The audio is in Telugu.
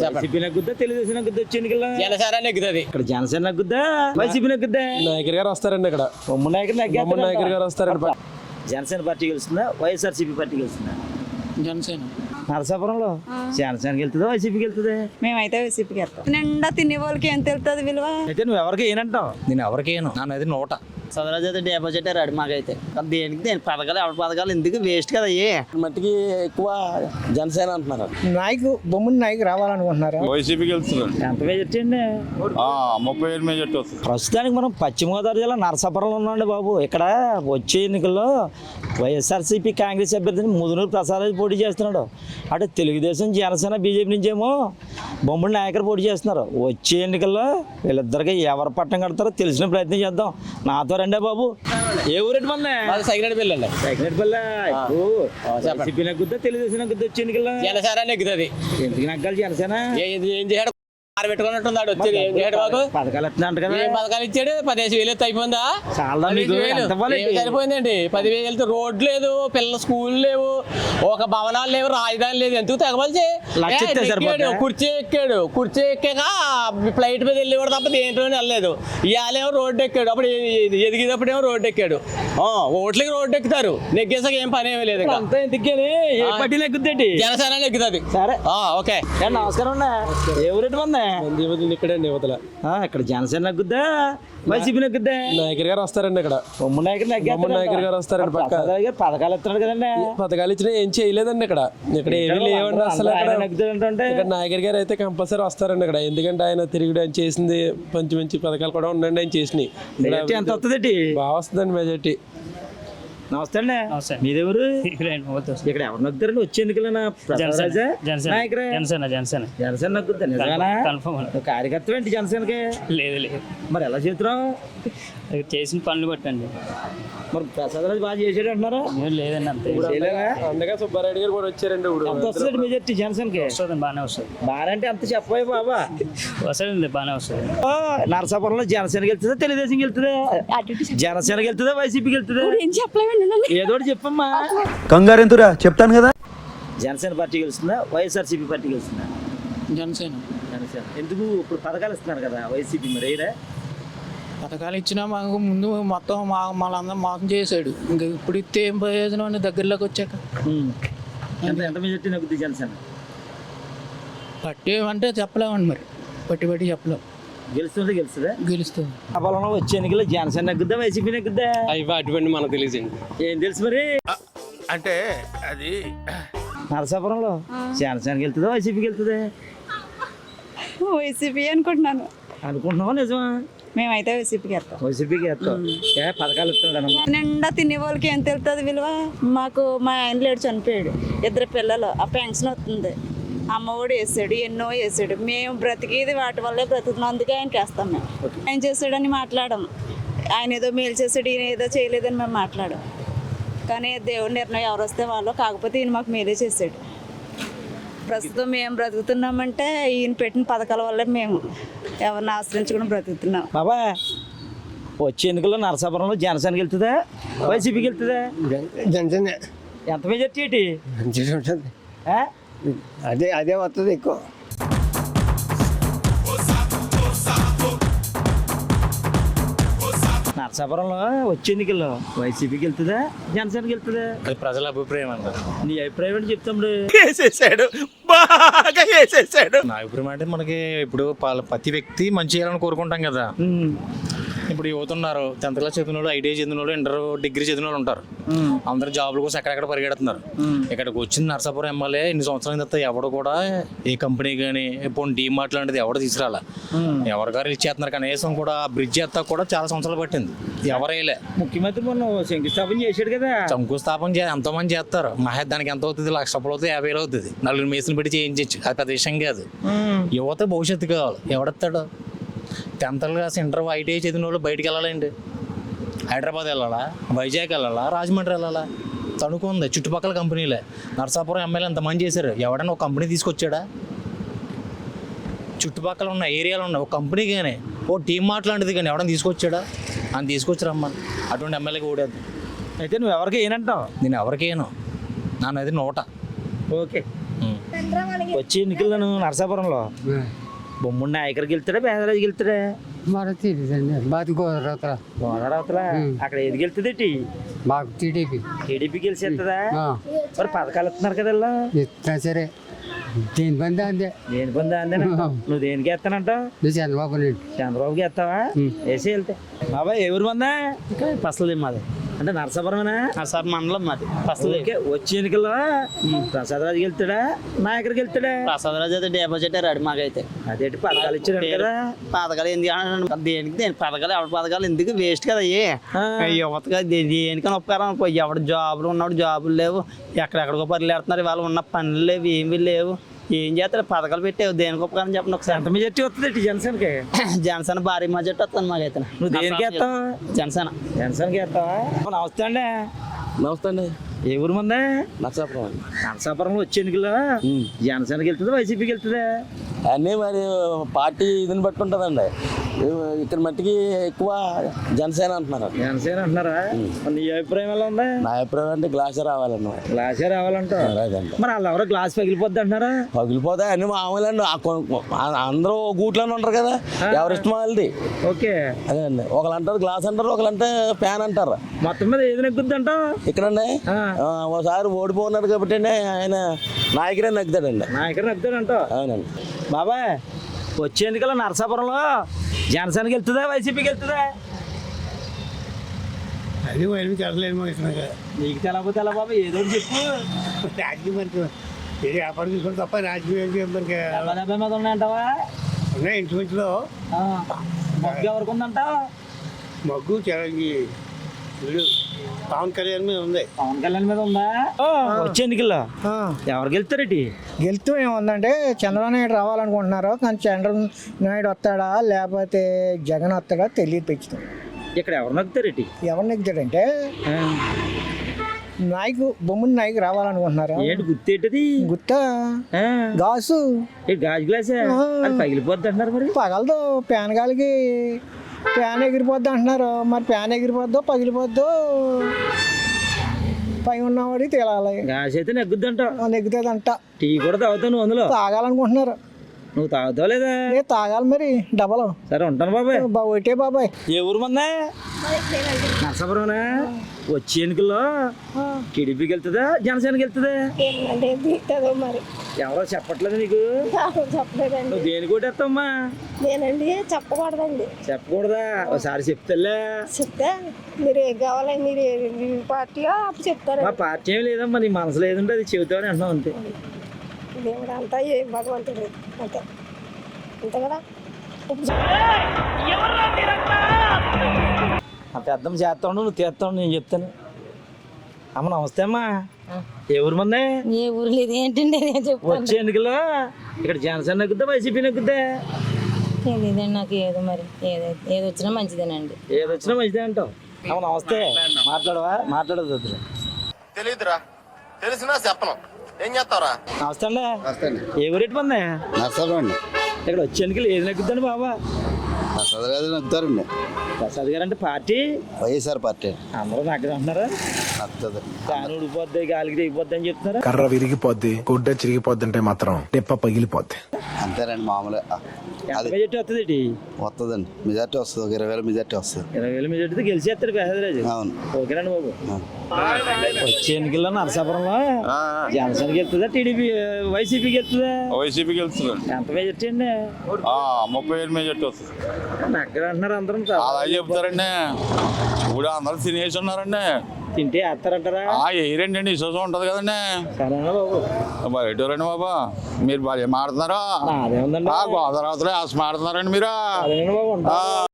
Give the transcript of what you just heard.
వైసీపీ నెగ్గుద్దా తెలుగుదేశం నెగ్గుద్దా వచ్చే ఎన్నికల్లో? జనసేన నెగ్గుతుంది. ఇక్కడ జనసేన నెగ్గుద్దా వైసీపీ నెగ్గుద్దా? నాయకర్ గారు వస్తారండి. ఇక్కడ బొమ్మ నాయకుడు నాయకర్ గారు వస్తారండి. జనసేన పార్టీ గెలుస్తుందా వైఎస్ఆర్సీపీ పార్టీ గెలుస్తుందా? జనసేన. నరసాపురంలో జనసేనకి వెళ్తుందా వైసీపీకి వెళ్తుంది? మేమైతే వైసీపీకి వెళ్తాం. నిండా తినే వాళ్ళకి ఏం తెలుస్తుంది విలువ? అయితే నువ్వు ఎవరికి ఏనంటావు? నేను ఎవరికేను నాది నోట సదరాజు అయితే డిపాజిట్ రాడు మాకైతే దేనికి దేని పథకాలు ఎవరి పథకాలు ఎందుకు వేస్ట్ కదా అయ్యే మట్టికి ఎక్కువ జనసేన అంటున్నారు. బొమ్మని నాయకు రావాలనుకుంటున్నారా? వైసీపీకి వెళ్తున్నారు. ఎంత మెజార్టీ అండి? 37 మెజార్టీ వస్తుంది. ప్రస్తుతానికి మనం పశ్చిమ గోదావరి జిల్లా నరసాపురంలో ఉన్నాండి బాబు. ఇక్కడ వచ్చే ఎన్నికల్లో వైఎస్ఆర్సీపీ కాంగ్రెస్ అభ్యర్థిని ముదునూరు ప్రసాద్ పోటీ చేస్తున్నాడు. అటు తెలుగుదేశం జనసేన బీజేపీ నుంచేమో బొమ్మడి నాయకులు పోటీ చేస్తున్నారు. వచ్చే ఎన్నికల్లో వీళ్ళిద్దరికి ఎవరు పట్టం కడతారో తెలిసిన ప్రయత్నం చేద్దాం. నాతో రండే బాబు. ఏ ఊరెట్టి మన సైకిల్ పిల్లలు వైసీపీ నెగ్గుద్దా తెలుగుదేశం నెగ్గుద్దా వచ్చే ఎన్నికల్లో? జనసేన నెగ్గుతుంది. ఎందుకు నెగ్గాలి జనసేన? ఏం చేయడం పెట్టుకున్నట్టున్నాడు. వచ్చేది ఏం చేయడు బాబు? పథకాలు ఇస్తున్నా కదా? ఏం పథకాలు ఇచ్చాడు? 15,000 ఎత్తు అయిపోయిందా? చాలా మీకు ఎంత ఇవ్వాలి? సరిపోయిందండి. 10,000 రోడ్లు లేదు, పిల్లల స్కూల్ లేవు, ఒక భవనాలు లేవు, రాజధాని లేదు. ఎందుకు తెగవలసి? కుర్చీ ఎక్కాక ఫ్లైట్ మీద వెళ్ళి కూడా తప్ప దేంట్లో వెళ్ళలేదు. ఇవాళేమో రోడ్డు ఎక్కాడు. అప్పుడు ఎదిగినప్పుడేమో రోడ్డు ఎక్కాడు. ఓట్లకి రోడ్డు ఎక్కుతారు, నెగ్గేసాక ఏం పని ఏమీ లేదు. అంతా ఎందుకని ఏ పార్టీ నెగ్గుద్దేంటి? జనసేన నెగ్గుతుంది. సరే ఓకే. నమస్కారం అన్న. ఏ ఊరెట్టి మంది? ఇక్కడ యువతల ఇక్కడ జనసేన నెగ్గుద్దా వైసీపీ నెగ్గుద్దా? నాయకర్ గారు వస్తారండి. ఇక్కడ బొమ్మ నాయకుడు నాయకర్ గారు వస్తారండి. పథకాలు ఇస్తున్నాడు కదండి. పథకాలు ఇచ్చినా ఏం చేయలేదండి. ఇక్కడ ఏమీ లేవండి అసలు. ఇక్కడ నాయకర్ గారు అయితే కంపల్సరీ వస్తారండి. ఇక్కడ ఎందుకంటే ఆయన తిరిగి ఆయన చేసింది మంచి మంచి పథకాలు కూడా ఉండండి. ఆయన చేసినాయి. ఎంత వస్తుంది? బాగా వస్తుందండి మెజార్టీ. నమస్తే అండి. మీదెవరు? ఇక్కడ ఎవరు నగ్గుతారండి వచ్చే ఎన్నికలైనా? జనసేన నగ్గుద్దా? నిజంగానా? కార్యకర్త ఏంటి జనసేనకి? లేదు మరి ఎలా చేస్తున్నావు? చేసిన పనులు బట్టండి. మరి ప్రసాద్ రాజు బాగా చేసాడు అంటున్నారా? లేదండి అంతే. అందుకే సుబ్బారెడ్డి గారు కూడా వచ్చారండి. ఎంత వస్తుంది మెజార్టీ జనసేనకి? వస్తుంది, బాగానే వస్తుంది. బాగా అంటే అంత చెప్పబోయే బాబా. వస్తుంది, బాగానే వస్తుంది. నరసాపురంలో జనసేనకి వెళ్తుందా తెలుగుదేశంకి వెళ్తుందా? జనసేనకి వెళ్తుందా వైసీపీకి వెళ్తుందా? ఏదో ఒకటి చెప్పమ్మా. కంగారు ఎంతురా చెప్తాను కదా. జనసేన పార్టీ గెలుస్తుందా వైఎస్ఆర్సీపీ పార్టీ గెలుస్తుందా? జనసేన. ఎందుకు? ఇప్పుడు పథకాలు ఇస్తున్నారు కదా వైసీపీ, మరి ఏడా పథకాలు ఇచ్చినా మాకు ముందు మొత్తం మనందరం మోసం చేశాడు. ఇంకా ఇప్పుడు ఇస్తే ఏం ప్రయోజనం అండి దగ్గరలోకి వచ్చాక? ఎంత మెజార్టీ నగ్గుద్ది జనసేన? పట్టి అంటే చెప్పలేమండి. మరి పట్టి చెప్పలేము. గెలుస్తుందా? గెలుస్తుంది. ఆ పొలంలో వచ్చే ఎన్నికల్లో జనసేన నగ్గుద్దా వైసీపీ నగ్గుద్దా? అటువంటి మనకు తెలియజండి. ఏం తెలుసు మరి? అంటే అది నరసాపురంలో జనసేనకి వెళ్తుందా వైసీపీకి వెళ్తుందా? వైసీపీ అనుకుంటున్నాను. అనుకుంటున్నావా నిజమా? మేమైతే వైసీపీకి వెళ్తాం. వైసీపీకి వెళ్తాం. పథకాలు ఇస్తున్నాడు. నిండా తినే వాళ్ళకి ఏం తెలుస్తుంది విలువ? మాకు మా ఆయన లేడు, చనిపోయాడు. 2 పిల్లలు, ఆ పెన్షన్ వస్తుంది. అమ్మఒడి వేసాడు, ఎన్నో వేసాడు. మేము బ్రతికేది వాటి వల్లే బ్రతుకుతున్నాం. అందుకే ఆయనకి వేస్తాం. మేము ఆయన చేసాడని మాట్లాడము. ఆయన ఏదో మేలు చేసాడు, ఈయన ఏదో చేయలేదని మేము మాట్లాడం. కానీ దేవుడి నిర్ణయం ఎవరు వస్తే వాళ్ళు. కాకపోతే ఈయన మాకు మేలే చేసాడు. ప్రస్తుతం మేము బ్రతుకుతున్నామంటే ఈయన పెట్టిన పథకాల వల్లే మేము ఎవరిని ఆశ్రయించుకుని బ్రతుకుతున్నాం. బాబా వచ్చే ఎన్నికల్లో నరసాపురంలో జనసేనకి వెళ్తుందా వైసీపీకి వెళ్తుందా? జనసేన. ఎంత మెజార్టీ ఏంటి? అదే వస్తుంది ఎక్కువ. నరసాపురంలో వచ్చే ఎన్నికల్లో వైసీపీకి వెళ్తుందా జనసేనకి వెళ్తుందా? అది ప్రజల అభిప్రాయం అన్నారు. నీ అభిప్రాయం ఏంటి చెప్తాడు? నా అభిప్రాయం అంటే మనకి ఇప్పుడు ప్రతి వ్యక్తి మంచి చేయాలని కోరుకుంటాం కదా. ఇప్పుడు యువత ఉన్నారు, 10th క్లాస్ చదివిన వాళ్ళు, ఐటీఐ చదివిన వాళ్ళు, ఇంటర్ డిగ్రీ చదివిన వాళ్ళు ఉంటారు. అందరు జాబ్ల కోసం ఎక్కడెక్కడ పరిగెడుతున్నారు. ఇక్కడికి వచ్చింది నరసాపురం ఎమ్మెల్యే ఇన్ని సంవత్సరాల తర్వాత ఎవడు కూడా ఏ కంపెనీ కానీ పోనీ డీమార్ట్ లాంటిది ఎవడు తీసుకురాలా. ఎవరి గారు ఇచ్చేస్తున్నారు. కనీసం కూడా బ్రిడ్జ్ ఎత్తా కూడా చాలా సంవత్సరాలు పట్టింది. ఎవరైలే. ముఖ్యమంత్రి మొన్న శంకుస్థాపన చేశాడు కదా. శంకుస్థాపన ఎంతో మంది చేస్తారు. మహా దానికి ఎంత అవుతుంది? 1,00,000 రూపాయలు అవుతుంది, 50,000 అవుతుంది. 4 మేసులు పెట్టి చేయించచ్చు. అది పెద్ద విషయం కాదు. యువత భవిష్యత్తు కావాలి. ఎవడెత్తాడు? 10th క్లాస్ ఇంటర్ ఐటీఐ చదివిన వాళ్ళు బయటికి వెళ్ళాలండి. హైదరాబాద్ వెళ్ళాలా, వైజాగ్ వెళ్ళాలా, రాజమండ్రి వెళ్ళాలా? తణుకు ఉంది, చుట్టుపక్కల కంపెనీలే. నరసాపురం ఎమ్మెల్యే ఎంతమంది చేశారు? ఎవడన్నా ఒక కంపెనీ తీసుకొచ్చాడా? చుట్టుపక్కల ఉన్న ఏరియాలో ఉన్న ఒక కంపెనీ కానీ ఓ టీమ్ మాట్లాంటిది కానీ ఎవడన్నా తీసుకొచ్చాడా? అని తీసుకొచ్చి రమ్మని. అటువంటి ఎమ్మెల్యేకి ఓడేది. అయితే నువ్వు ఎవరికి ఏనంటావు? నేను ఎవరికేను. నాన్నది నోట. ఓకే. వచ్చే ఎన్నికలను నరసాపురంలో బొమ్ముడి నాయకుడికి వెళ్తాడా పేదరాజుకి వెళ్తాడా మరి తెలియదండి బాతి గోదరవుతారా గోదావరి అక్కడ ఏది వెళ్తుంది మాకు టీడీపీ టీడీపీకి గెలిచేస్తుందా మరి పథకాలు ఇస్తున్నారు కదా వీళ్ళు. ఇస్తున్నా సరే దేని బంది అందే దేని పొందా అందేనా నువ్వు దేనికి వేస్తానంట నువ్వు చంద్రబాబు నాయుడు చంద్రబాబుకి వేస్తావా వేసి వెళ్తే బాబాయ్ ఎవరు మందా ఫసలు మాది అంటే నరసాపురమేనా సార్ మండలం మాది ఫసలు ఓకే వచ్చే ఎన్నికల్లో ప్రసాదరాజుకి వెళ్తాడా నాయకుడికి వెళ్తాడా ప్రసాద్ రాజు అయితే డిపాజిట్ రాడు మాకైతే అదేంటి పథకాలు ఇచ్చాడు కదా పథకాలు ఎందుకు అంటున్నాడు? దేనికి పథకాలు ఎవరి పథకాలు ఎందుకు వేస్ట్ కదా యువతగా దేనికని ఉపకారం అనుకో. ఎవడు జాబులు ఉన్నాడు జాబులు లేవు, ఎక్కడెక్కడికో పనులు పెడుతున్నారు, ఇవాళ ఉన్న పనులు లేవు, ఏమీ లేవు. ఏం చేస్తారు? పథకాలు పెట్టేవు దేనికి ఉపకారం చెప్పండి ఒకసారి. ఎంత మెజార్టీ వస్తుంది జనసేనకి? జనసేన భారీ మెజార్టీ వస్తుంది మాకైతే. నువ్వు దేనికి వేస్తావు? జనసేన. జనసేనకి వేస్తావా? నమస్తే అండి. నమస్తే అండి. ఏ ఊరు మంది? నరసాపురం అండి. నరసాపురంలో వచ్చే ఎన్నికల్లో జనసేనకి వెళ్తుందా వైసీపీకి వెళ్తుందా? అన్నీ మరి పార్టీ ఇదిని బట్టి ఉంటుందండి. ఇక్కడ మట్టికి ఎక్కువ జనసేన అంటున్నారు. జనసేన అంటున్నారా? మరి నీ అభిప్రాయం ఎలా ఉంది? నా అభిప్రాయం అంటే గ్లాసే రావాలన్న. గ్లాసే రావాలంట. మరి వాళ్ళు ఎవరో గ్లాస్ పగిలిపోద్ది అంటున్నారా? పగిలిపోతాయి అన్ని మామూలండి. అందరూ గూట్లోనే ఉంటారు కదా, ఎవరిష్టం వాళ్ళది. ఓకే అదే అండి. ఒకళ్ళు అంటారు గ్లాస్ అంటారు, ఒకళ్ళంటే ఫ్యాన్ అంటారు. మొత్తం మీద ఏది నెగ్గుద్ది అంటావు? ఇక్కడండి ఒకసారి ఓడిపోన్నాడు కాబట్టి అండి ఆయన నాయకుడే నెగ్గుతాడండి. నాయకుడు నెగ్గుతాడంటావు? అవునండి. బాబాయ్ వచ్చే ఎన్నికల్లో నరసాపురంలో జనసేనకి వెళ్తుందా వైసీపీకి వెళ్తుందా? అది వైపు తెలలేదు ఇక్కడ నీకు తెలకపోతే ఎలా బాబా? ఏదో ఒకటి చెప్పు. రాజకీయ మనకి ఏది వ్యాపారం తీసుకుంటే తప్ప రాజకీయ మనకి 70 మీద ఉన్నాయంటావా? ఉన్నాయి. ఇంచుమించులో మొగ్గు ఎవరికి ఉందంటావు? మగ్గు చిరంజీవి వీడు పవన్ కళ్యాణ్ మీద ఉంది. పవన్ కళ్యాణ్ మీద ఉందా? వచ్చే ఎన్నికల్లో ఎవరికి వెళ్తారేటి? గెలుతూ ఏముందంటే చంద్రబాబు నాయుడు రావాలనుకుంటున్నారు, కానీ చంద్రబాబు నాయుడు వస్తాడా లేకపోతే జగన్ వస్తాడా తెలియదు. పెంచుతాం ఇక్కడ ఎవరు నగ్గుతారేటి? ఎవరు నెగ్గుతాడంటే నాయకు బొమ్మని నాయకు రావాలనుకుంటున్నారు. ఏంటి గుర్తేంటిది? గుత్త గాసు గాజు గ్లాసే అది పగిలిపోద్ది అంటున్నారు. మరి పగలదు, ప్యాన్ గాలికి ప్యాన్ ఎగిరిపోద్ది అంటున్నారు. మరి ప్యాన్ ఎగిరిపోద్దో పగిలిపోద్దో పై ఉన్నవాడికి తేలాలి. గాజు అయితే నెగ్గుద్దంట. నెగ్గుతుందంట. టీ కూడా తాగుతావు నువ్వు? అందులో తాగాలనుకుంటున్నారు. నువ్వు తాగుతావు లేదా? తాగాలి మరి డబల్. సరే ఉంటాను బాబాయ్. ఒకటే బాబాయ్. ఏ ఊరు మందే? నరసాపురమేనా? వచ్చే ఎన్నికల్లో టీడీపీకి వెళ్తుందా జనసేనకి వెళ్తుందా? మరి ఎవరో చెప్పట్లేదు నీకు? చెప్పలేదండి. నువ్వు దేనికి కొట్టేస్తావమ్మా? నేనండి చెప్పకూడదండి. చెప్పకూడదా? ఒకసారి చెప్తాలే. చెప్తే మీరు ఏం కావాలి, మీరు ఏ పార్టీయో అప్పుడు చెప్తారు. మా పార్టీ ఏమి లేదమ్మా, నీ మనసులో ఏదంటే అది చెబుతావని అంటున్నావు అంతే. దేవుడు అంతా ఏం భగవంతుడు అంతే అంతే కదా. అంత అర్థం చేస్తాను, నువ్వు తీస్తావు, నేను చెప్తాను. అమ్మ నమస్తే అమ్మా. ఏ ఊరు మంది? ఏ ఊరు లేదు ఏంటండి వచ్చే ఎన్నికల్లో ఇక్కడ జనసేన నెగ్గుద్దా వైసీపీ నెగ్గుద్దా? తెలియదండి నాకు. ఏదో మరి ఏది వచ్చినా మంచిదేనండి. ఏది వచ్చినా మంచిదే అంటావు. అమ్మ నమస్తే. మాట్లాడవా? మాట్లాడదు వద్దు. తెలియదురా, తెలిసినా చెప్పను. ఏం చేస్తావురా? నమస్తే అండి. ఏ ఊరేటి మంది? నర్సరం అండి. ఇక్కడ వచ్చే ఎన్నికలు ఏది నెగ్గుద్దండి బాబా? ప్రసాద్ గారు నగ్గుతారండి. ప్రసాద్ గారు అంటే పార్టీ వైఎస్ఆర్ పార్టీ అందరూ నగ్గర అంటున్నారా? నచ్చుతుంది. ఫ్యాన్ ఊడిపోద్ది, గాలికి తెగిపోద్ది అని చెప్తున్నారా? కర్ర విరిగిపోద్ది, గుడ్డ చిరిగిపోద్ది అంటే మాత్రం టెప్ప పగిలిపోద్ది. అంతేనండి మామూలుగా. ఎంత మెజార్టీ వస్తుంది? వస్తుందండి. మెజార్టీ వస్తుంది. ఒక 20,000 మెజార్టీ వస్తుంది. 20,000 మెజార్టీతో గెలిచేస్తాడు పేదరాజు. అవును. ఓకేనండి బాబు. వచ్చే ఎన్నికల్లో నరసాపురంలో జనసేనకి వెళ్తుందా టీడీపీ వైసీపీకి వెళ్తుందా? వైసీపీకి వెళ్తున్నాడు. ఎంత మెజార్టీ అండి? 30,000 మెజార్టీ వస్తుంది. నగ్గర అంటున్నారు అందరూ. అలా చెప్తారండి. ఇప్పుడు అందరూ తినేసి ఉన్నారండి. తింటే వేస్తారంటారా? వేయరండి, విశ్వాసం ఉంటుంది కదండి. సరేనా బాబు? బయట రండి బాబా, మీరు బాగా మాడుతున్నారా? అదేముందండి, గోదావరిలో వేసి మాడుతున్నారండి మీరు. అదేనండి బాబు.